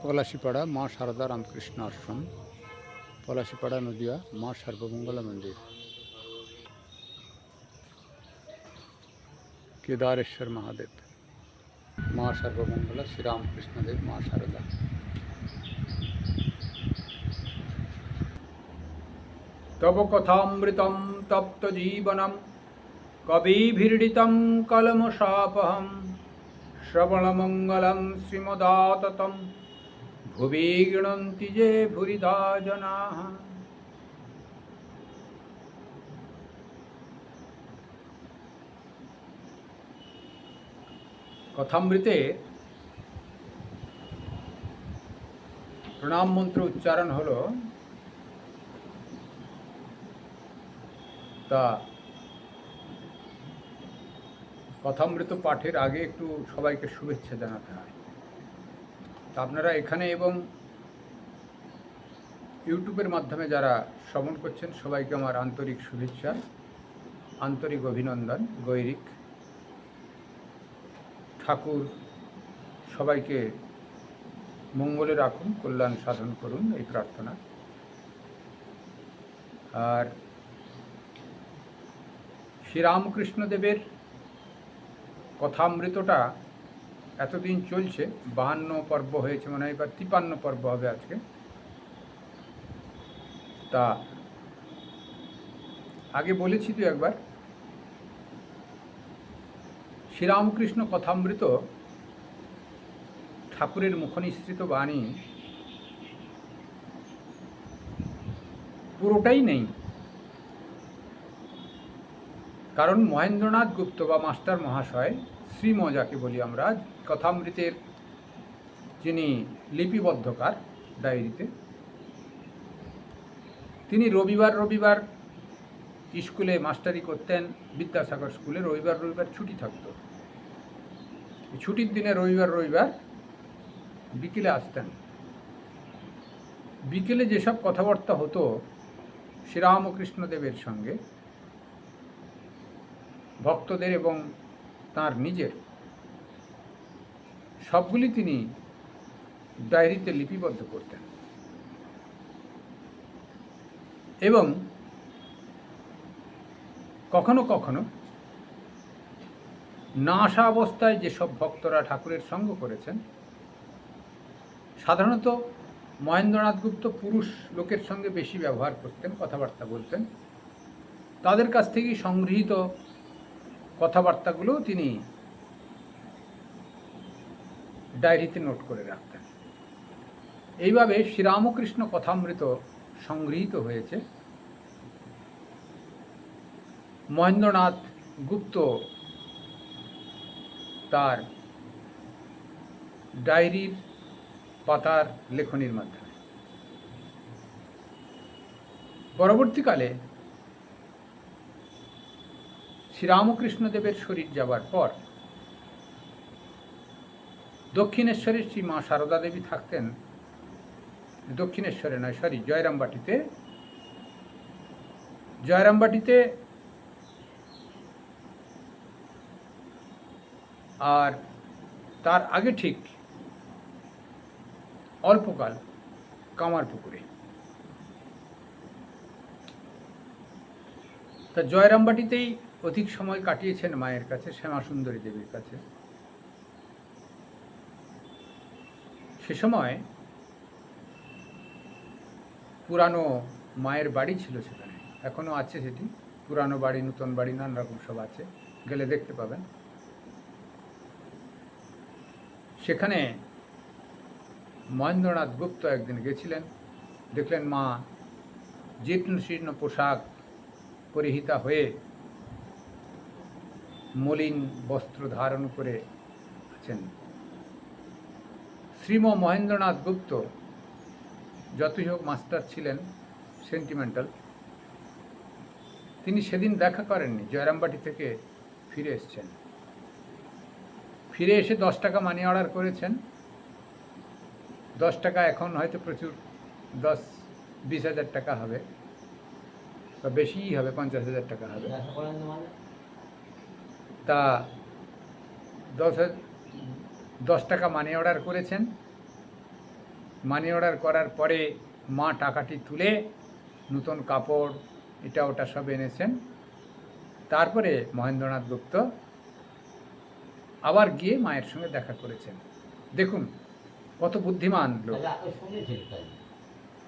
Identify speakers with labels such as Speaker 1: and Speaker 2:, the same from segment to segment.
Speaker 1: পলাশীপাড়া মা সারদা রামকৃষ্ণ আশ্রম, পলাশীপাড়া নদিয়া মা সর্বমঙ্গলা মন্দির, কেদারেশ্বর মহাদেব, মা সর্বমঙ্গলা শ্রীরামকৃষ্ণদেব, মা সারদা। তব কথামৃতম তপ্ত জীবনম কবিভির্ডিতম কলমশাপহম শ্রবণমঙ্গলম শ্রীমদাততম ভুবি গৃণন্তি যে ভুরিদা জনাঃ। কথামৃতে প্রণাম মন্ত্র উচ্চারণ হলো। তা কথামৃত পাঠের আগে একটু সবাইকে শুভেচ্ছা জানাতে হয়। তা আপনারা এখানে এবং ইউটিউবের মাধ্যমে যারা শ্রবণ করছেন সবাইকে আমার আন্তরিক শুভেচ্ছা, আন্তরিক অভিনন্দন, গৈরিক। ঠাকুর সবাইকে মঙ্গলে রাখুন, কল্যাণ সাধন করুন, এই প্রার্থনা। আর শ্রীরামকৃষ্ণদেবের কথামৃতটা এতদিন চলছে, 52 পর্ব হয়েছে, মনে হয় এবার 53 পর্ব হবে আজকে। তা আগে বলেছি তো একবার, শ্রীরামকৃষ্ণ কথামৃত ঠাকুরের মুখনিসৃত বাণী পুরোটাই নেই। কারণ মহেন্দ্রনাথ গুপ্ত বা মাস্টার মহাশয়, শ্রীম যাকে বলি আমরা, কথামৃতের যিনি লিপিবদ্ধকার ডায়েরিতে, তিনি রবিবার স্কুলে মাস্টারি করতেন, বিদ্যাসাগর স্কুলে। রবিবার ছুটি থাকতো। ছুটির দিনে রবিবার বিকেলে আসতেন। বিকেলে যেসব কথাবার্তা হতো শ্রীরামকৃষ্ণদেবের সঙ্গে, ভক্তদের এবং তার নিজের, সবগুলি তিনি ডায়েরিতে লিপিবদ্ধ করতেন। এবং কখনো কখনো না আসা অবস্থায় যেসব ভক্তরা ঠাকুরের সঙ্গ করেছেন, সাধারণত মহেন্দ্রনাথ গুপ্ত পুরুষ লোকের সঙ্গে বেশি ব্যবহার করতেন, কথাবার্তা বলতেন, তাদের কাছ থেকেই সংগৃহীত কথাবার্তাগুলো তিনি ডায়েরিতে নোট করে রাখতেন। এইভাবে শ্রীরামকৃষ্ণ কথামৃত সংগৃহীত হয়েছে। মহেন্দ্রনাথ গুপ্ত তার ডায়েরির পাতার লেখনীর মাধ্যমে। পরবর্তীকালে শ্রীরামকৃষ্ণদেবের শরীর যাবার পর দক্ষিণেশ্বরের শ্রী মা সারদা দেবী থাকতেন, দক্ষিণেশ্বরে নয়, জয়রামবাটিতে। আর তার আগে ঠিক অল্পকাল কামারপুকুরে। তা জয়রামবাটিতেই অধিক সময় কাটিয়েছেন মায়ের কাছে, শ্যামাসুন্দরী দেবীর কাছে। সে সময় পুরানো মায়ের বাড়ি ছিল সেখানে, এখনো আছে সেটি। পুরানো বাড়ি, নতুন বাড়ি, নানা রকম সব আছে, গেলে দেখতে পাবেন। সেখানে মহেন্দ্রনাথ গুপ্ত একদিন গেছিলেন, দেখলেন মা জীর্ণ শীর্ণ পোশাক পরিহিতা হয়ে মলিন বস্ত্র ধারণ করে আছেন। শ্রীম মহেন্দ্রনাথ গুপ্ত যতই হোক মাস্টার ছিলেন, সেন্টিমেন্টাল, তিনি সেদিন দেখা করেননি। জয়রামবাটি থেকে ফিরে এসছেন, ফিরে এসে 10 টাকা মানি অর্ডার করেছেন। 10 টাকা এখন হয়তো প্রচুর, 10-20 হাজার টাকা হবে, বা বেশিই হবে, 50,000 টাকা হবে। তা 10 টাকা মানি অর্ডার করেছেন, মানি অর্ডার করার পরে মা টাকাটি তুলে নতুন কাপড় এটা ওটা সব এনেছেন। তারপরে মহেন্দ্রনাথ গুপ্ত আবার গিয়ে মায়ের সঙ্গে দেখা করেছেন। দেখুন কত বুদ্ধিমান লোক।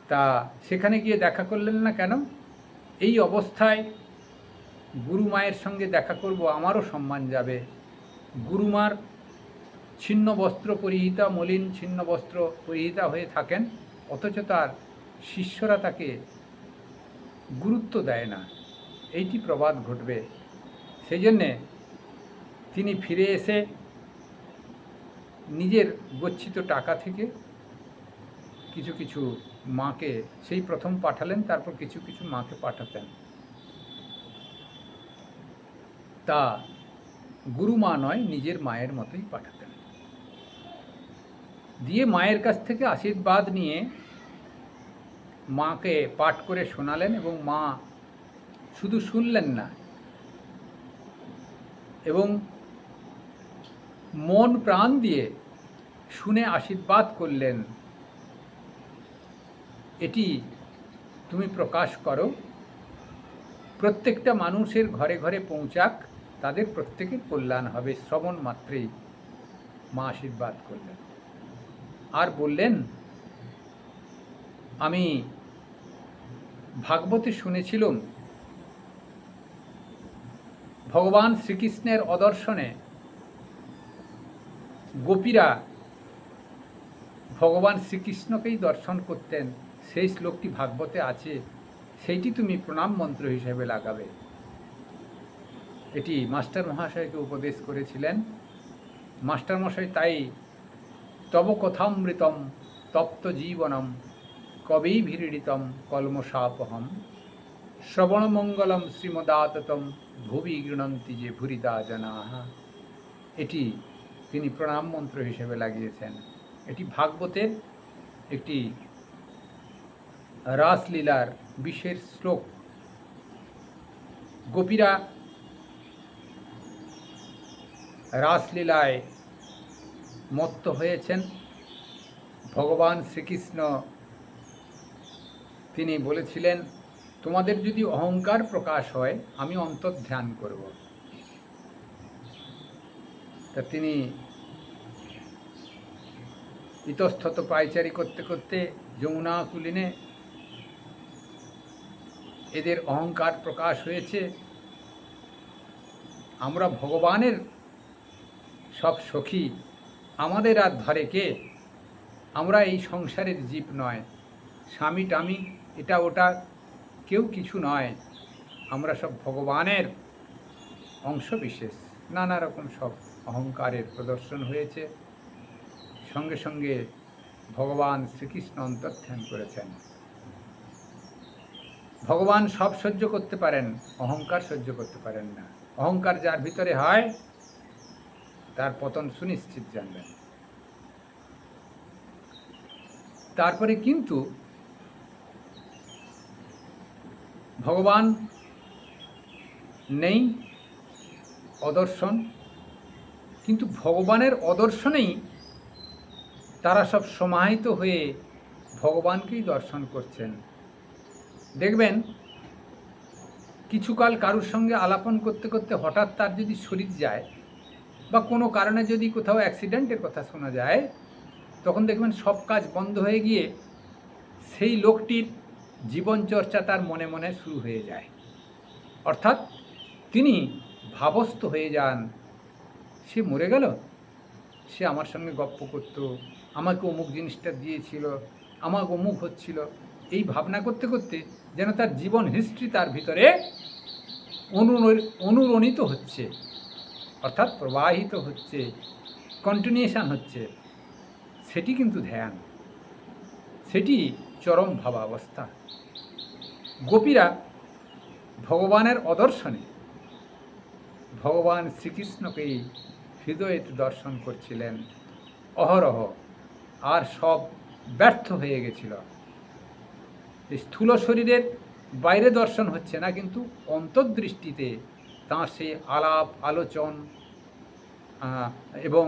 Speaker 1: তা সেখানে গিয়ে দেখা করলেন না কেন? এই অবস্থায় গুরু মায়ের সঙ্গে দেখা করব, আমারও সম্মান যাবে। গুরুমার ছিন্ন বস্ত্র পরিহিতা, মলিন ছিন্ন বস্ত্র পরিহিতা হয়ে থাকেন, অথচ তার শিষ্যরা তাকে গুরুত্ব দেয় না। এইটি প্রবাদ ঘটবে। সেই জন্যে তিনি ফিরে এসে নিজের গচ্ছিত টাকা থেকে কিছু কিছু মাকে, সেই প্রথম পাঠালেন, তারপর কিছু কিছু মাকে পাঠাতেন। তা গুরু মা নয়, নিজের মায়ের মতোই পাঠাতেন। দিয়ে মায়ের কাছ থেকে আশীর্বাদ নিয়ে মাকে পাঠ করে শোনালেন, এবং মা শুধু শুনলেন না, এবং মন প্রাণ দিয়ে শুনে আশীর্বাদ করলেন, এটি তুমি প্রকাশ করো, প্রত্যেকটা মানুষের ঘরে ঘরে পৌঁছাক, তাদের প্রত্যেকের কল্যাণ হবে। শ্রবণ মাত্রেই মা আশীর্বাদ করলেন আর বললেন, আমি ভাগবতে শুনেছিলাম ভগবান শ্রীকৃষ্ণের অদর্শনে গোপীরা ভগবান শ্রীকৃষ্ণকেই দর্শন করতেন। সেই শ্লোকটি ভাগবতে আছে, সেইটি তুমি প্রণাম মন্ত্র হিসেবে লাগাবে। এটি মাস্টার মহাশয়কে উপদেশ করেছিলেন। মাস্টারমশাই তাই তব কথামৃতম তপ্ত জীবনম কবেই ভিড়িতম কলমশাপহম শ্রবণমঙ্গলম শ্রীমদাততম ভুবি গৃণন্তি যে ভুরিদা জনাহা। এটি তিনি প্রণাম মন্ত্র হিসেবে লাগিয়েছেন। এটি ভাগবতের একটি রাসলীলার বিশেষ শ্লোক। গোপীরা রাসলীলায় মত্ত হয়েছেন। ভগবান শ্রীকৃষ্ণ তিনি বলেছিলেন, তোমাদের যদি অহংকার প্রকাশ হয় আমি অন্তর্ধ্যান করব। তা তিনি ইতস্তত পায়চারি করতে করতে যমুনা কুলিনে এদের অহংকার প্রকাশ হয়েছে। আমরা ভগবানের সব সখী, আমাদের আর ধরে কে? আমরা এই সংসারের জীব নয়, স্বামী টামি এটা ওটা কেউ কিছু নয়, আমরা সব ভগবানের অংশ বিশেষ। নানা রকম সব অহংকারের প্রদর্শন হয়েছে। সঙ্গে সঙ্গে ভগবান শ্রীকৃষ্ণ অন্তর্ধান করেছেন। ভগবান সব সহ্য করতে পারেন, অহংকার সহ্য করতে পারেন না। অহংকার যার ভিতরে হয় তার পতন সুনিশ্চিত, জানবেন। তারপরে কিন্তু ভগবান নেই, অদর্শন, কিন্তু ভগবানের অদর্শনেই তারা সব সমাহিত হয়ে ভগবানকেই দর্শন করছেন। দেখবেন কিছুকাল কারুর সঙ্গে আলাপন করতে করতে হঠাৎ তার যদি শরীর যায়, বা কোনো কারণে যদি কোথাও অ্যাক্সিডেন্টের কথা শোনা যায়, তখন দেখবেন সব কাজ বন্ধ হয়ে গিয়ে সেই লোকটির জীবনচর্চা তার মনে মনে শুরু হয়ে যায়। অর্থাৎ তিনি ভাবস্থ হয়ে যান, সে মরে গেল, সে আমার সঙ্গে গপ্প করত, আমাকে অমুক জিনিসটা দিয়েছিল, আমাকে অমুক হচ্ছিল, এই ভাবনা করতে করতে যেন তার জীবন হিস্ট্রি তার ভিতরে অনুরণিত হচ্ছে, অর্থাৎ প্রবাহিত হচ্ছে, কন্টিনিউশন হচ্ছে। সেটি কিন্তু ধ্যান, সেটি চরম ভাবাবস্থা। গোপীরা ভগবানের অদর্শনে ভগবান শ্রীকৃষ্ণকেই হৃদয়েতে দর্শন করছিলেন অহরহ, আর সব ব্যর্থ হয়ে গেছিল। স্থূল শরীরের বাইরে দর্শন হচ্ছে না, কিন্তু অন্তর্দৃষ্টিতে তাঁর সে আলাপ আলোচন এবং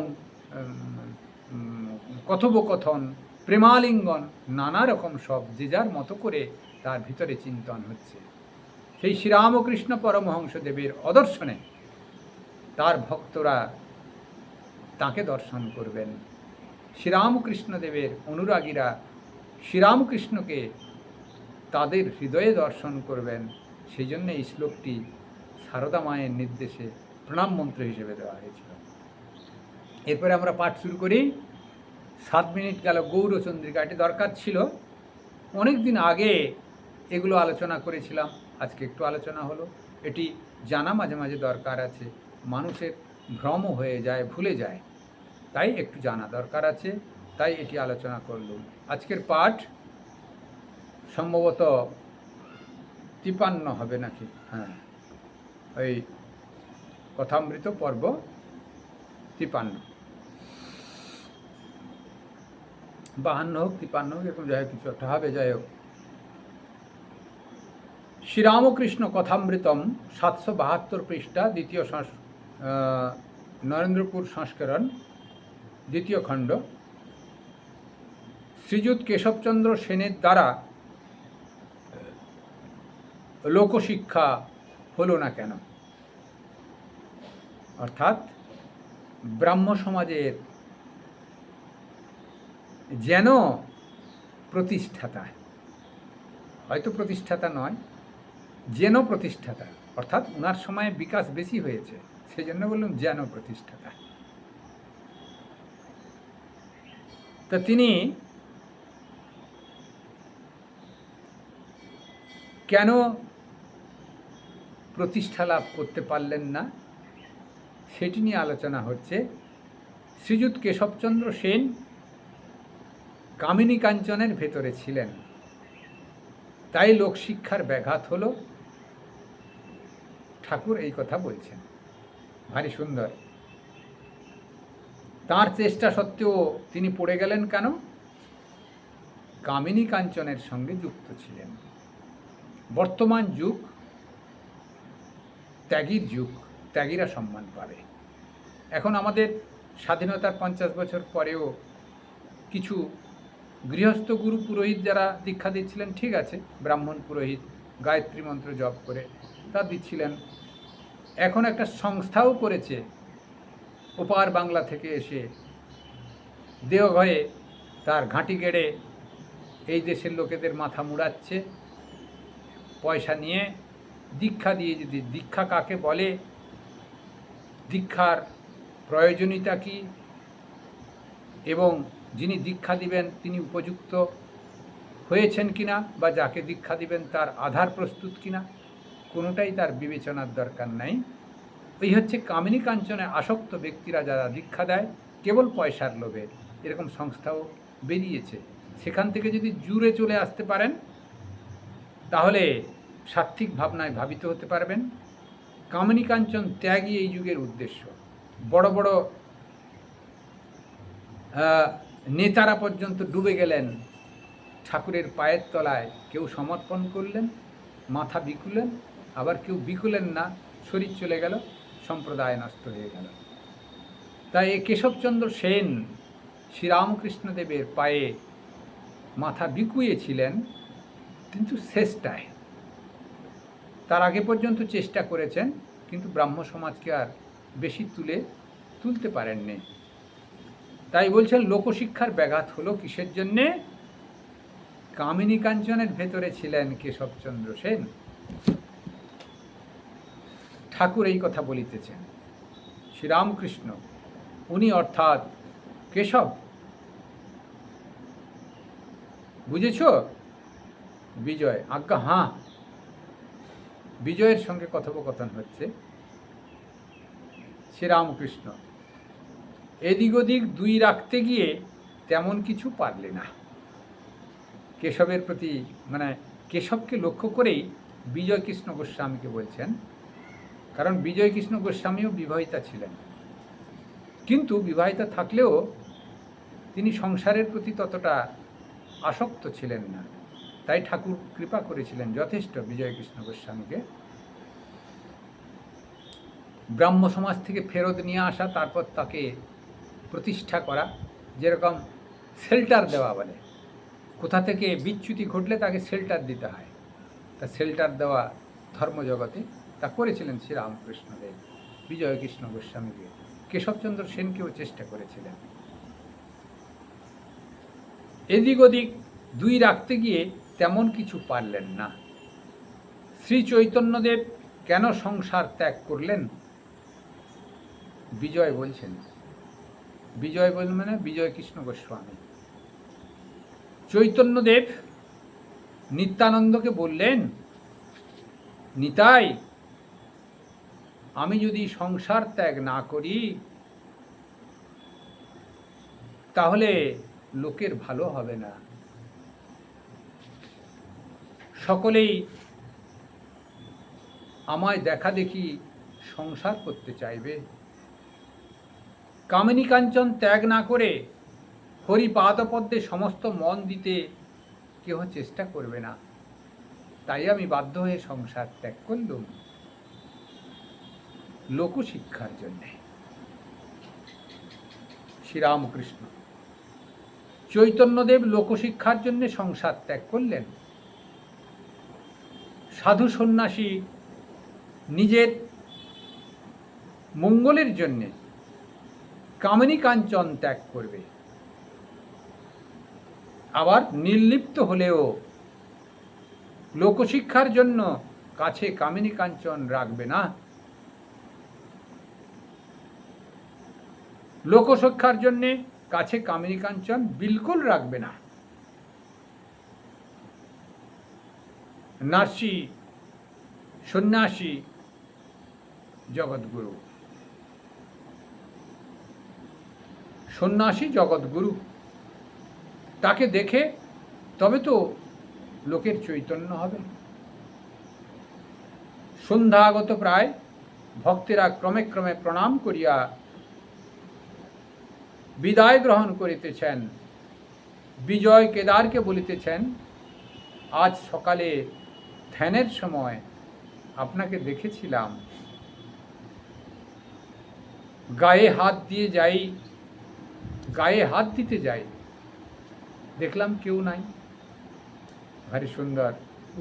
Speaker 1: কথোপকথন প্রেমালিঙ্গন, নানা রকম সব যে যার মতো করে তার ভিতরে চিন্তন হচ্ছে। সেই শ্রীরামকৃষ্ণ পরমহংসদেবের অদর্শনে তার ভক্তরা তাকে দর্শন করবেন। শ্রীরামকৃষ্ণদেবের অনুরাগীরা শ্রীরামকৃষ্ণকে তাদের হৃদয়ে দর্শন করবেন। সেই জন্য এই শ্লোকটি সারদা মায়ের নির্দেশে প্রণাম মন্ত্র হিসেবে দেওয়া হয়েছিল। এরপরে আমরা পাঠ শুরু করি। 7 মিনিট গেল। গৌরচন্দ্রিকা, এটি দরকার ছিল, অনেক দিন আগে এগুলো আলোচনা করেছিলাম, আজকে একটু আলোচনা হলো। এটি জানা মাঝে মাঝে দরকার আছে, মানুষের ভ্রম হয়ে যায়, ভুলে যায়, তাই একটু জানা দরকার আছে, তাই এটি আলোচনা করলুম। আজকের পাঠ সম্ভবত 53 হবে নাকি, হ্যাঁ, ওই কথামৃত পর্ব 53, 52 হোক 53 হোক, এরকম যাই হোক কিছু একটা হবে, যাই হোক। শ্রীরামকৃষ্ণ কথামৃতম 772 পৃষ্ঠা, দ্বিতীয় নরেন্দ্রপুর সংস্করণ, দ্বিতীয় খণ্ড। শ্রীযুত কেশবচন্দ্র সেনের দ্বারা লোকশিক্ষা হলো না কেন? অর্থাৎ ব্রাহ্ম সমাজের যেন প্রতিষ্ঠাতা, হয়তো প্রতিষ্ঠাতা নয়, যেন প্রতিষ্ঠাতা, অর্থাৎ ওনার সময়ে বিকাশ বেশি হয়েছে, সেই জন্য বললাম যেন প্রতিষ্ঠাতা। তা তিনি কেন প্রতিষ্ঠা লাভ করতে পারলেন না, সেটি নিয়ে আলোচনা হচ্ছে। শ্রীযুত কেশবচন্দ্র সেন কামিনী কাঞ্চনের ভেতরে ছিলেন, তাই লোকশিক্ষার ব্যাঘাত হলো। ঠাকুর এই কথা বলছেন, ভারী সুন্দর। তার চেষ্টা সত্ত্বেও তিনি পড়ে গেলেন কেন? কামিনী কাঞ্চনের সঙ্গে যুক্ত ছিলেন। বর্তমান যুগ ত্যাগীর যুগ, ত্যাগীরা সম্মান পাবে। এখন আমাদের স্বাধীনতার 50 বছর পরেও কিছু গৃহস্থ গুরু পুরোহিত যারা দীক্ষা দিচ্ছিলেন, ঠিক আছে, ব্রাহ্মণ পুরোহিত গায়ত্রী মন্ত্র জপ করে তা দিচ্ছিলেন। এখন একটা সংস্থাও করেছে, ওপার বাংলা থেকে এসে দেওঘরে তার ঘাঁটি গেড়ে এই দেশের লোকেদের মাথা মুড়াচ্ছে পয়সা নিয়ে, দীক্ষা দিয়ে। যদি দীক্ষা কাকে বলে, দীক্ষার প্রয়োজনীয়তা কী, এবং যিনি দীক্ষা দিবেন তিনি উপযুক্ত হয়েছেন কিনা, বা যাকে দীক্ষা দিবেন তার আধার প্রস্তুত কিনা, কোনোটাই তার বিবেচনার দরকার নাই। এই হচ্ছে কামিনী কাঞ্চনে আসক্ত ব্যক্তিরা যারা দীক্ষা দেয় কেবল পয়সার লোভে, এরকম সংস্থাও বেরিয়েছে। সেখান থেকে যদি জুড়ে চলে আসতে পারেন তাহলে সাত্ত্বিক ভাবনায় ভাবিত হতে পারবেন। কামিনী কাঞ্চন ত্যাগই এই যুগের উদ্দেশ্য। বড় বড় নেতারা পর্যন্ত ডুবে গেলেন ঠাকুরের পায়ের তলায়, কেউ সমর্পণ করলেন, মাথা বিকুলেন, আবার কেউ বিকুলেন না, শরীর চলে গেল, সম্প্রদায় নষ্ট হয়ে গেল। তাই কেশবচন্দ্র সেন শ্রীরামকৃষ্ণদেবের পায়ে মাথা বিকুয়েছিলেন, কিন্তু শেষটায়, তার আগে পর্যন্ত চেষ্টা করেছেন, কিন্তু ব্রাহ্ম সমাজকে আর বেশি তুলতে পারেননি। তাই বলছেন লোকশিক্ষার ব্যাঘাত হলো কিসের জন্যে? কামিনী কাঞ্চনের ভেতরে ছিলেন কেশবচন্দ্র সেন। ঠাকুর এই কথা বলিতেছেন। শ্রীরামকৃষ্ণ উনি অর্থাৎ কেশব, বুঝেছ? বিজয়, আজ্ঞা হ্যাঁ, বিজয়ের সঙ্গে কথোপকথন হচ্ছে। শ্রীরামকৃষ্ণ এদিক ওদিক দুই রাখতে গিয়ে তেমন কিছু পারলে না। কেশবের প্রতি, মানে কেশবকে লক্ষ্য করেই বিজয়কৃষ্ণ গোস্বামীকে বলছেন, কারণ বিজয়কৃষ্ণ গোস্বামীও বিবাহিতা ছিলেন, কিন্তু বিবাহিতা থাকলেও তিনি সংসারের প্রতি ততটা আসক্ত ছিলেন না। তাই ঠাকুর কৃপা করেছিলেন যথেষ্ট বিজয়কৃষ্ণ গোস্বামীকে। ব্রাহ্ম সমাজ থেকে ফেরত নিয়ে আসা, তারপর তাকে প্রতিষ্ঠা করা। যেরকম শেল্টার দেওয়া বলে। কোথা থেকে বিচ্যুতি ঘটলে তাকে শেল্টার দিতে হয়, তা শেল্টার দেওয়া ধর্মজগতে তা করেছিলেন শ্রীরামকৃষ্ণদেব, বিজয়কৃষ্ণ গোস্বামীকে, কেশবচন্দ্র সেনকেও চেষ্টা করেছিলেন। এদিক ওদিক দুই রাখতে গিয়ে তেমন কিছু পারলেন না। শ্রী চৈতন্যদেব কেন সংসার ত্যাগ করলেন? বিজয় বলছেন, বিজয় বলছেন মানে বিজয়কৃষ্ণ গোস্বামী। চৈতন্যদেব নিত্যানন্দকে বললেন, নিতাই, আমি যদি সংসার ত্যাগ না করি তাহলে লোকের ভালো হবে না। সকলেই আমায় দেখা দেখি সংসার করতে চাইবে। কামিনী কাঞ্চন ত্যাগ না করে হরিপাদপদ্মে সমস্ত মন দিতে কেহ চেষ্টা করবে না। তাই আমি বাধ্য হয়ে সংসার ত্যাগ করলুম লোকশিক্ষার জন্যে। শ্রীরামকৃষ্ণ চৈতন্যদেব লোকশিক্ষার জন্য সংসার ত্যাগ করলেন। সাধু সন্ন্যাসী নিজের মঙ্গলের জন্যে কামিনী কাঞ্চন ত্যাগ করবে, আবার নির্লিপ্ত হলেও লোকশিক্ষার জন্য কাছে কামিনী কাঞ্চন রাখবে না। লোকশিক্ষার জন্যে কাছে কামিনী কাঞ্চন বিলকুল রাখবে না। নাসি সন্ন্যাসী জগৎগুরু, সন্ন্যাসী জগৎগুরু, তাকে দেখে তবে তো লোকের চৈতন্য হবে। সন্ধ্যাগত প্রায় ভক্তেরা ক্রমে ক্রমে প্রণাম করিয়া বিদায় গ্রহণ করিতেছেন। বিজয় কেদারকে বলিতেছেন, আজ সকালে ধ্যানের সময় আপনাকে দেখেছিলাম, গায়ে হাত দিতে যাই, দেখলাম কেউ নাই। ভারী সুন্দর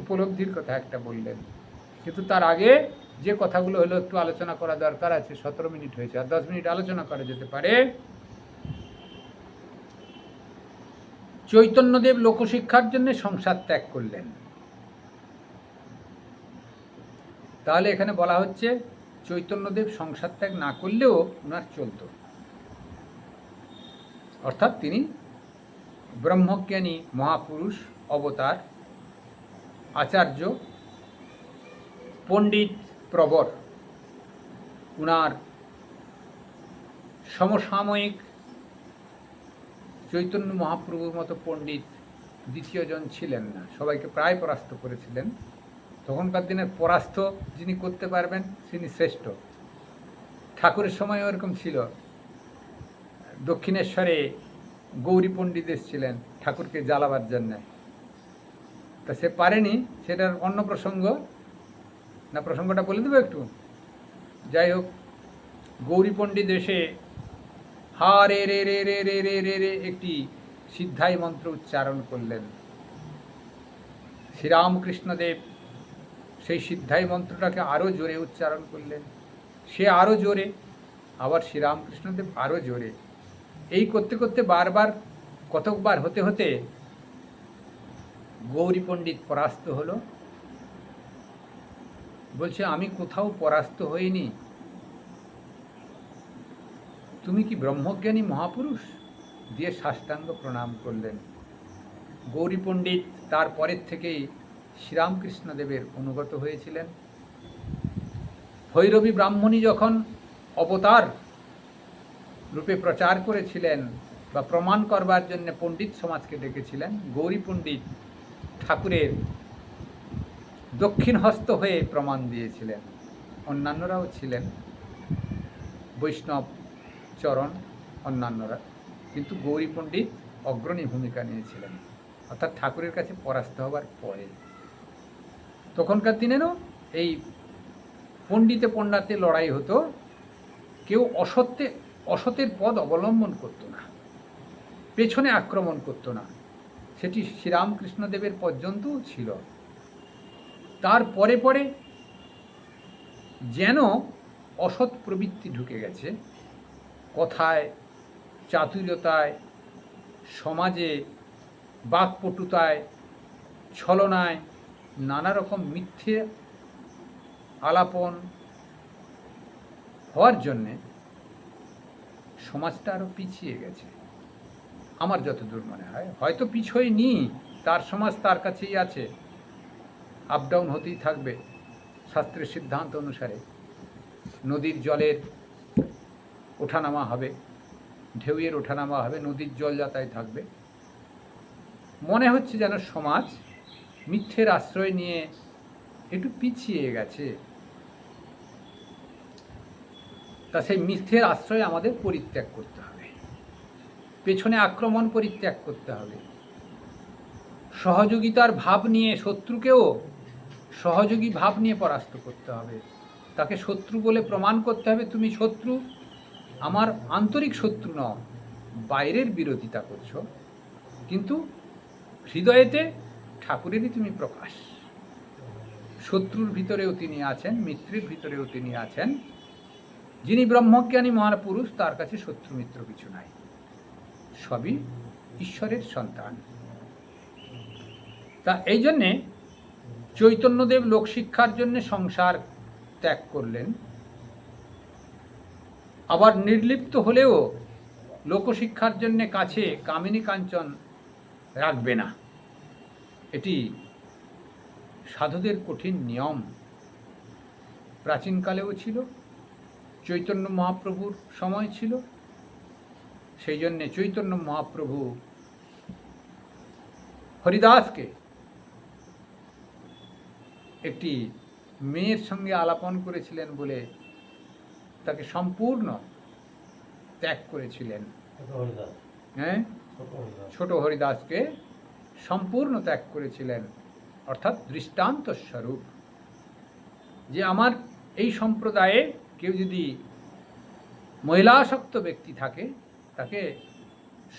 Speaker 1: উপলব্ধির কথা একটা বললেন, কিন্তু তার আগে যে কথাগুলো হলো একটু আলোচনা করা দরকার আছে। 17 মিনিট হয়েছে, আর 10 মিনিট আলোচনা করা যেতে পারে। চৈতন্যদেব লোকশিক্ষার জন্য সংসার ত্যাগ করলেন। তাহলে এখানে বলা হচ্ছে চৈতন্যদেব সংসার ত্যাগ না করলেও ওনার চলত, অর্থাৎ তিনি ব্রহ্মজ্ঞানী মহাপুরুষ, অবতার, আচার্য, পণ্ডিত, প্রবর। উনার সমসাময়িক চৈতন্য মহাপ্রভুর মতো পণ্ডিত দ্বিতীয়জন ছিলেন না, সবাইকে প্রায় পরাস্ত করেছিলেন। তখনকার দিনের পরাস্ত যিনি করতে পারবেন তিনি শ্রেষ্ঠ। ঠাকুরের সময় ওরকম ছিল। দক্ষিণেশ্বরে গৌরী পণ্ডিত এসেছিলেন ঠাকুরকে জ্বালাবার জন্যে, তা সে পারেনি, সেটার অন্য প্রসঙ্গ না, প্রসঙ্গটা বলে দেবো একটু। যাই হোক, গৌরী পণ্ডিত এসে হা রে রে রে রে রে রে রে রে একটি সিদ্ধাই মন্ত্র উচ্চারণ করলেন। শ্রীরামকৃষ্ণদেব সেই সিদ্ধাই মন্ত্রটাকে আরও জোরে উচ্চারণ করলেন, সে আরও জোরে, আবার শ্রীরামকৃষ্ণদেব আরও জোরে। এই করতে করতে বারবার কতকবার হতে হতে গৌরী পণ্ডিত পরাস্ত হলো। বলছে, আমি কোথাও পরাস্ত হইনি, তুমি কি ব্রহ্মজ্ঞানী মহাপুরুষ? দিয়ে সাষ্টাঙ্গ প্রণাম করলেন। গৌরী পণ্ডিত তারপরের থেকেই শ্রীরামকৃষ্ণদেবের অনুগত হয়েছিলেন। ভৈরবী ব্রাহ্মণী যখন অবতার রূপে প্রচার করেছিলেন বা প্রমাণ করবার জন্য পণ্ডিত সমাজকে ডেকেছিলেন, গৌরী পণ্ডিত ঠাকুরের দক্ষিণ হস্ত হয়ে প্রমাণ দিয়েছিলেন। অন্যান্যরাও ছিলেন, বৈষ্ণব চরণ, অন্যান্যরা, কিন্তু গৌরী পণ্ডিত অগ্রণী ভূমিকা নিয়েছিলেন, অর্থাৎ ঠাকুরের কাছে পরাস্ত হবার পরে। তখনকার দিনেরও এই পণ্ডিতে পণ্ডাতে লড়াই হতো, কেউ অসতের পদ অবলম্বন করতো না। পেছনে আক্রমণ করতো না, সেটি শ্রীরামকৃষ্ণদেবের পর্যন্তও ছিল। তার পরে পরে যেন অসৎ প্রবৃত্তি ঢুকে গেছে, কথায়, চাতুরতায়, সমাজে, বাকপটুতায়, ছলনায়, নানা রকম মিথ্যে আলাপন হওয়ার জন্যে সমাজটা আরও পিছিয়ে গেছে। আমার যতদূর মনে হয়, হয়তো পিছোয়নি, তার সমাজ তার কাছেই আছে, আপ ডাউন হতেই থাকবে শাস্ত্রের সিদ্ধান্ত অনুসারে। নদীর জলের ওঠানামা হবে, ঢেউয়ের ওঠানামা হবে, নদীর জল যাতায় থাকবে। মনে হচ্ছে যেন সমাজ মিথ্যের আশ্রয় নিয়ে একটু পিছিয়ে গেছে। তা সেই মিথ্যের আশ্রয় আমাদের পরিত্যাগ করতে হবে, পেছনে আক্রমণ পরিত্যাগ করতে হবে, সহযোগিতার ভাব নিয়ে শত্রুকেও সহযোগী ভাব নিয়ে পরাস্ত করতে হবে। তাকে শত্রু বলে প্রমাণ করতে হবে, তুমি শত্রু, আমার আন্তরিক শত্রু নও, বাইরের বিরোধিতা করছো, কিন্তু হৃদয়েতে ঠাকুরেরই তুমি প্রকাশ। শত্রুর ভিতরেও তিনি আছেন, মিত্রের ভিতরেও তিনি আছেন। যিনি ব্রহ্মজ্ঞানী মহাপুরুষ, তার কাছে শত্রু মিত্র কিছু নাই, সবই ঈশ্বরের সন্তান। তা এই জন্যে চৈতন্যদেব লোকশিক্ষার জন্য সংসার ত্যাগ করলেন, আবার নির্লিপ্ত হলেও লোকশিক্ষার জন্য কাছে কামিনী কাঞ্চন রাখবে না। এটি সাধুদের কঠিন নিয়ম, প্রাচীনকালেও ছিল, চৈতন্য মহাপ্রভুর সময় ছিল। সেই জন্যে চৈতন্য মহাপ্রভু হরিদাসকে একটি মেয়ের সঙ্গে আলাপন করেছিলেন বলে তাকে সম্পূর্ণ ত্যাগ করেছিলেন। হ্যাঁ, ছোট হরিদাসকে সম্পূর্ণ ত্যাগ করেছিলেন, অর্থাৎ দৃষ্টান্ত স্বরূপ যে আমার এই সম্প্রদায়ে কেউ যদি মহিলাসক্ত ব্যক্তি থাকে, তাকে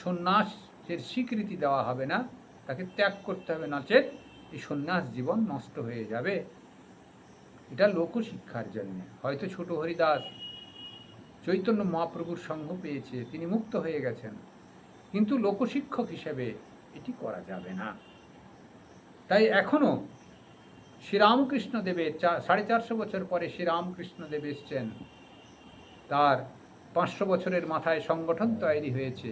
Speaker 1: সন্ন্যাসের স্বীকৃতি দেওয়া হবে না, তাকে ত্যাগ করতে হবে, নচেত এই সন্ন্যাস জীবন নষ্ট হয়ে যাবে। এটা লোকশিক্ষার জন্য। হয়তো ছোট হরিদাস চৈতন্য মহাপ্রভুর সঙ্গ পেয়েছে, তিনি মুক্ত হয়ে গেছেন, কিন্তু লোকশিক্ষক হিসেবে এটি করা যাবে না। তাই এখনো শ্রীরামকৃষ্ণদেবের 450 বছর পরে শ্রীরামকৃষ্ণদেব এসছেন, তার 500 বছরের মাথায় সংগঠন তৈরি হয়েছে।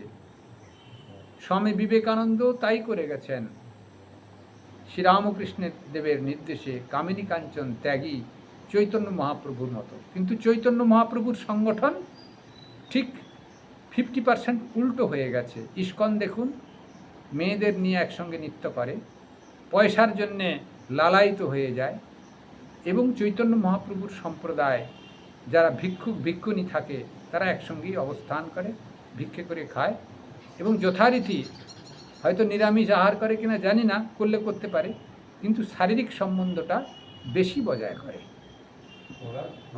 Speaker 1: স্বামী বিবেকানন্দ তাই করে গেছেন, শ্রীরামকৃষ্ণের দেবের নির্দেশে কামিনী কাঞ্চন ত্যাগী চৈতন্য মহাপ্রভুর মতো। কিন্তু চৈতন্য মহাপ্রভুর সংগঠন ঠিক 50% উল্টো হয়ে গেছে। ইস্কন দেখুন, মেয়েদের নিয়ে একসঙ্গে নৃত্য করে, পয়সার জন্যে লালায়িত হয়ে যায়, এবং চৈতন্য মহাপ্রভুর সম্প্রদায় যারা ভিক্ষুক ভিক্ষুণী থাকে, তারা একসঙ্গেই অবস্থান করে, ভিক্ষে করে খায়, এবং যথারীতি হয়তো নিরামিষ আহার করে কিনা জানি না, করলে করতে পারে, কিন্তু শারীরিক সম্বন্ধটা বেশি বজায় করে।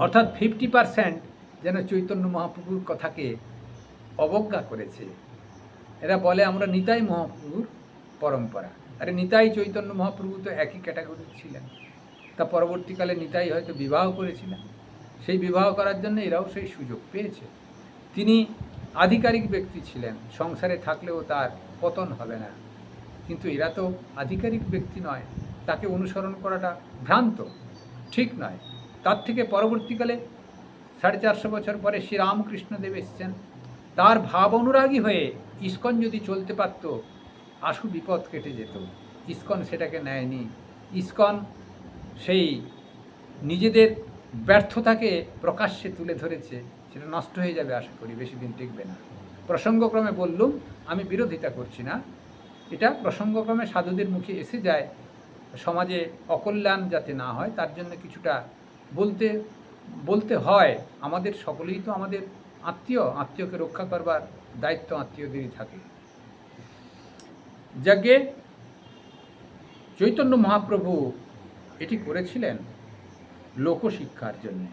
Speaker 1: অর্থাৎ 50% যেন চৈতন্য মহাপ্রভুর কথাকে অবজ্ঞা করেছে। এরা বলে আমরা নিতাই মহাপ্রভুর পরম্পরা। আরে নিতাই চৈতন্য মহাপ্রভু তো একই ক্যাটাগরির ছিলেন। তা পরবর্তীকালে নিতাই হয়তো বিবাহ করেছিলেন, সেই বিবাহ করার জন্য এরাও সেই সুযোগ পেয়েছে। তিনি আধিকারিক ব্যক্তি ছিলেন, সংসারে থাকলেও তার পতন হবে না, কিন্তু এরা তো আধিকারিক ব্যক্তি নয়, তাকে অনুসরণ করাটা ভ্রান্ত, ঠিক নয়। তার থেকে পরবর্তীকালে 450 বছর পরে শ্রীরামকৃষ্ণদেব এসছেন, তার ভাব অনুরাগী হয়ে ইস্কন যদি চলতে পারত, আশু বিপদ কেটে যেত। ইস্কন সেটাকে নেয়নি। ইস্কন সেই নিজেদের ব্যর্থতাকে প্রকাশ্যে তুলে ধরেছে, সেটা নষ্ট হয়ে যাবে আশা করি, বেশি দিন টিকবে না। প্রসঙ্গক্রমে বললুম, আমি বিরোধিতা করছি না, এটা প্রসঙ্গক্রমে সাধুদের মুখে এসে যায়, সমাজে অকল্যাণ যাতে না হয় তার জন্য কিছুটা বলতে হয়। আমাদের সকলেই তো আমাদের আত্মীয়কে রক্ষা করবার দায়িত্ব আত্মীয়দেরই থাকে। যজ্ঞে চৈতন্য মহাপ্রভু এটি করেছিলেন লোকশিক্ষার জন্যে,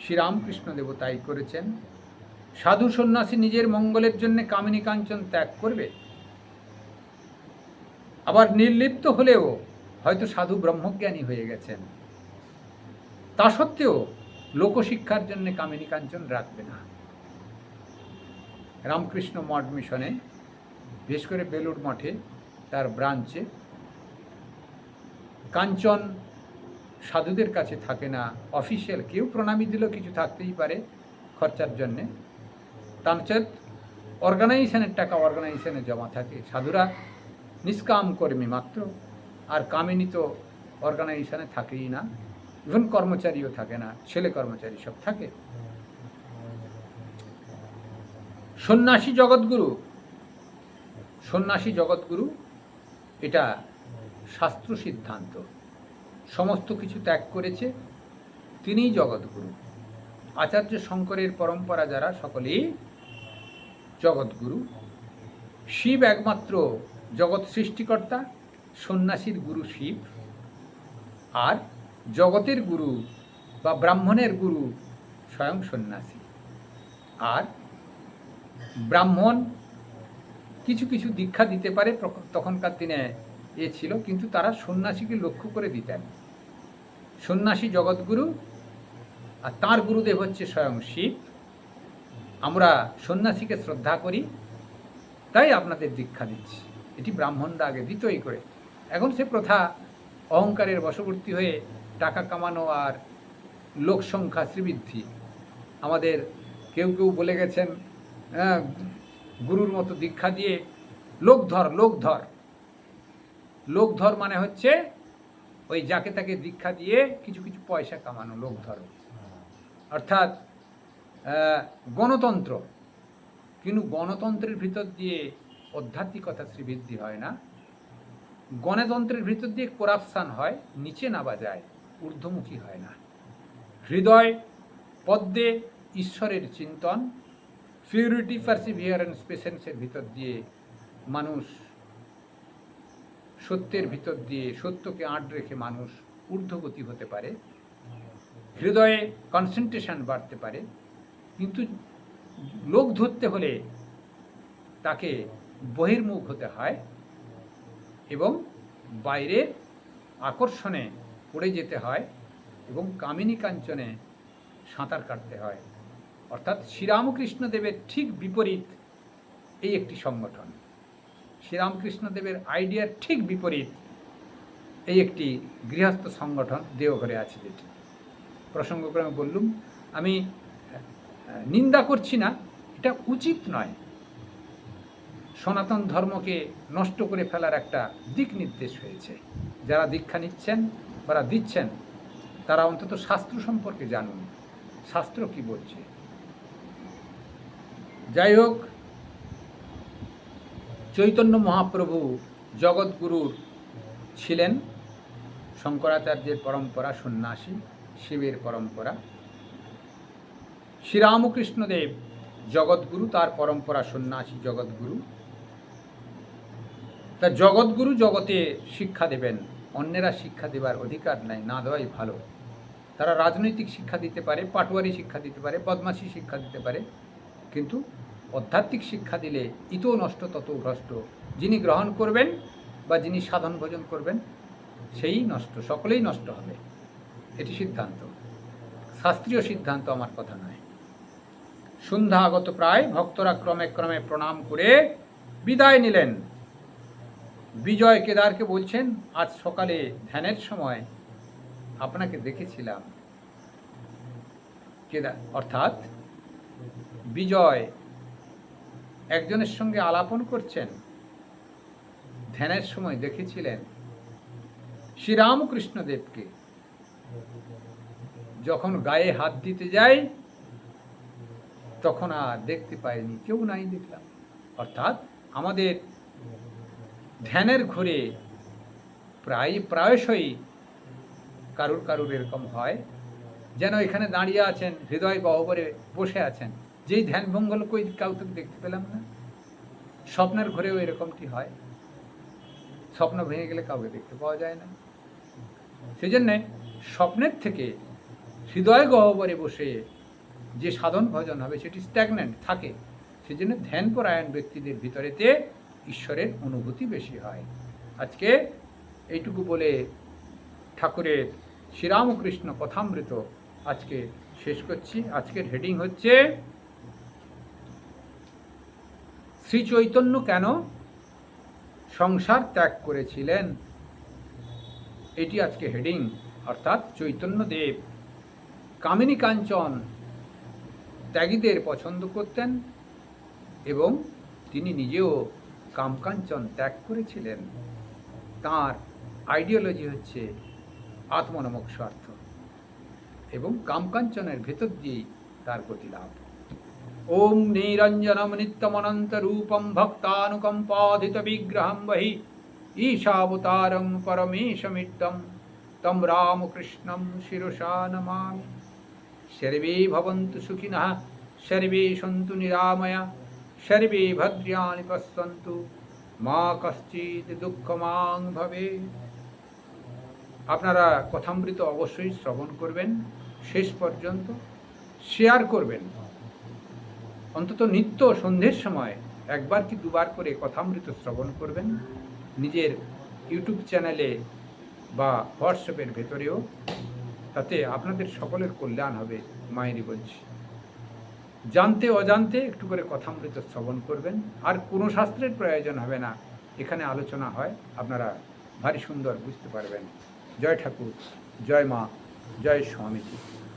Speaker 1: শ্রীরামকৃষ্ণদেব তাই করেছেন, সাধু সন্ন্যাসী নিজের মঙ্গলের জন্য কামিনী কাঞ্চন ত্যাগ করবে, আবার নির্লিপ্ত হলেও হয়তো সাধু ব্রহ্মজ্ঞানী হয়ে গেছেন, তা সত্ত্বেও লোকশিক্ষার জন্য কামিনী কাঞ্চন রাখবে না। রামকৃষ্ণ মঠ মিশনে, বিশেষ করে বেলুড় মঠে তার ব্রাঞ্চে, কাঞ্চন সাধুদের কাছে থাকে না, অফিসিয়াল কেউ প্রণামী দিলেও কিছু থাকতেই পারে খরচার জন্যে, তানচেত অর্গানাইজেশনের টাকা অর্গানাইজেশনে জমা থাকে, সাধুরা নিষ্কাম কর্মী মাত্র, আর কামিনী তো অর্গানাইজেশনে থাকেই না, ইভেন কর্মচারীও থাকে না, ছেলে কর্মচারী সব থাকে। সন্ন্যাসী জগৎগুরু, সন্ন্যাসী জগৎগুরু এটা শাস্ত্র সিদ্ধান্ত, সমস্ত কিছু ত্যাগ করেছে, তিনিই জগৎগুরু। আচার্য শঙ্করের পরম্পরা যারা, সকলেই জগৎগুরু। শিব একমাত্র জগৎ সৃষ্টিকর্তা, সন্ন্যাসীর গুরু শিব, আর জগতের গুরু বা ব্রাহ্মণের গুরু স্বয়ং সন্ন্যাসী। আর ব্রাহ্মণ কিছু কিছু দীক্ষা দিতে পারে, তখনকার দিনে ছিল, কিন্তু তারা সন্ন্যাসীকে লক্ষ্য করে দিতেন। সন্ন্যাসী জগৎগুরু, আর তাঁর গুরুদেব হচ্ছে স্বয়ং শিব। আমরা সন্ন্যাসীকে শ্রদ্ধা করি, তাই আপনাদের দীক্ষা দিচ্ছি। এটি ব্রাহ্মণরা আগে দিতই করে। এখন সে প্রথা অহংকারের বশবর্তী হয়ে টাকা কামানো আর লোক সংখ্যা শ্রীবৃদ্ধি। আমাদের কেউ কেউ বলে গেছেন, গুরুর মতো দীক্ষা দিয়ে লোকধর, লোকধর, লোকধর মানে হচ্ছে ওই যাকে তাকে দীক্ষা দিয়ে কিছু কিছু পয়সা কামানো, লোকধর। অর্থাৎ গণতন্ত্র, কিন্তু গণতন্ত্রের ভিতর দিয়ে আধ্যাত্মিকতা শ্রীবৃদ্ধি হয় না, গণতন্ত্রের ভিতর দিয়ে করাপশান হয়, নিচে নামা যায়, ঊর্ধ্বমুখী হয় না। হৃদয় পদ্মে ঈশ্বরের চিন্তন, পিউরিটি, পারসিভিয়ারেন্স, পেশেন্সের ভিতর দিয়ে মানুষ, সত্যের ভিতর দিয়ে সত্যকে আঁট রেখে মানুষ ঊর্ধ্বগতি হতে পারে, হৃদয়ে কনসেন্ট্রেশন বাড়তে পারে। কিন্তু লোক ধরতে হলে তাকে বহির্মুখ হতে হয় এবং বাইরের আকর্ষণে পড়ে যেতে হয় এবং কামিনী কাঞ্চনে সাঁতার কাটতে হয়। অর্থাৎ শ্রীরামকৃষ্ণদেবের ঠিক বিপরীত এই একটি সংগঠন, শ্রীরামকৃষ্ণদেবের আইডিয়ার ঠিক বিপরীত এই একটি গৃহস্থ সংগঠন দেওঘরে আছে, যেটি প্রসঙ্গক্রমে বললুম। আমি নিন্দা করছি না, এটা উচিত নয়। সনাতন ধর্মকে নষ্ট করে ফেলার একটা দিক নির্দেশ হয়েছে। যারা দীক্ষা নিচ্ছেন বা দিচ্ছেন, তারা অন্তত শাস্ত্র সম্পর্কে জানুন, শাস্ত্র কি বলছে। যাই হোক, চৈতন্য মহাপ্রভু জগৎগুরুর ছিলেন, শঙ্করাচার্যের পরম্পরা সন্ন্যাসী, শিবের পরম্পরা। শ্রীরামকৃষ্ণদেব জগৎগুরু, তার পরম্পরা সন্ন্যাসী জগৎগুরু। তা জগৎগুরু জগতে শিক্ষা দেবেন, অন্যেরা শিক্ষা দেবার অধিকার নাই, না দেওয়াই ভালো। তারা রাজনৈতিক শিক্ষা দিতে পারে, পাটুয়ারি শিক্ষা দিতে পারে, বদমাশি শিক্ষা দিতে পারে, কিন্তু আধ্যাত্মিক শিক্ষা দিলে ইতো নষ্ট তত ভ্রষ্ট। যিনি গ্রহণ করবেন বা যিনি সাধন ভোজন করবেন সেই নষ্ট, সকলেই নষ্ট হবে। এটি সিদ্ধান্ত, শাস্ত্রীয় সিদ্ধান্ত, আমার কথা নয়। সন্ধ্যা আগত প্রায়, ভক্তরা ক্রমে ক্রমে প্রণাম করে বিদায় নিলেন। বিজয় কেদারকে বলছেন, আজ সকালে ধ্যানের সময় আপনাকে দেখেছিলাম। কেদার অর্থাৎ বিজয় একজনের সঙ্গে আলাপন করছেন, ধ্যানের সময় দেখেছিলেন শ্রীরামকৃষ্ণদেবকে। যখন গায়ে হাত দিতে যাই তখন আর দেখতে পাইনি, কেউ নাই, দেখলাম। অর্থাৎ আমাদের ধ্যানের ঘুরে প্রায়শই কারুর কারুর এরকম হয়, যেন এখানে দাঁড়িয়ে আছেন, হৃদয় গহ্বরে বসে আছেন, যেই ধ্যান ভঙ্গ হলো কাউকে দেখতে পেলাম না। স্বপ্নের ঘরেও এরকমটি হয়, স্বপ্ন ভেঙে গেলে কাউকে দেখতে পাওয়া যায় না। সেই জন্যে স্বপ্নের থেকে হৃদয় গহ্বরে বসে যে সাধন ভজন হবে সেটি স্ট্যাগন্যান্ট থাকে। সেজন্য ধ্যানপরায়ণ ব্যক্তিদের ভিতরেতে ঈশ্বরের অনুভূতি বেশি হয়। আজকে এইটুকু বলে ঠাকুরের শ্রীরামকৃষ্ণ কথামৃত আজকে শেষ করছি। আজকের হেডিং হচ্ছে শ্রী চৈতন্য কেন সংসার ত্যাগ করেছিলেন। এটি আজকে হেডিং। অর্থাৎ চৈতন্যদেব কামিনী কাঞ্চন ত্যাগীদের পছন্দ করতেন এবং তিনি নিজেও কামকাঞ্চন ত্যাগ করেছিলেন। তাঁর আইডিওলজি হচ্ছে আত্মনমক স্বার্থ এবং কামকাঞ্চনের ভেতর দিয়েই তার গতিলাভ। ওম নিরঞ্জনম নিত্যমনন্ত রূপম ভক্তানুকম্পাধিত বিগ্রহম বহি ঈশাবতারং পরমেশমিত্যম তম রামকৃষ্ণম শিরসা নমামি। সর্বে ভবন্তু সুখিনঃ, সর্বে সন্তু নিরাময়া, সর্বে ভদ্রাণি পশ্যন্তু, মা কশ্চিৎ দুঃখমাং ভবেৎ। আপনারা কথামৃত অবশ্যই শ্রবণ করবেন, শেষ পর্যন্ত শেয়ার করবেন। অন্তত নিত্য সন্ধ্যের সময় একবার কি দুবার করে কথামৃত শ্রবণ করবেন, নিজের ইউটিউব চ্যানেলে বা হোয়াটসঅ্যাপের ভেতরেও। তাতে আপনাদের সকলের কল্যাণ হবে, মায়েরই বলছি। জানতে অজান্তে একটু করে কথামৃত শ্রবণ করবেন, আর কোনো শাস্ত্রের প্রয়োজন হবে না। এখানে আলোচনা হয়, আপনারা ভারী সুন্দর বুঝতে পারবেন। জয় ঠাকুর, জয় মা, জয় স্বামীজি।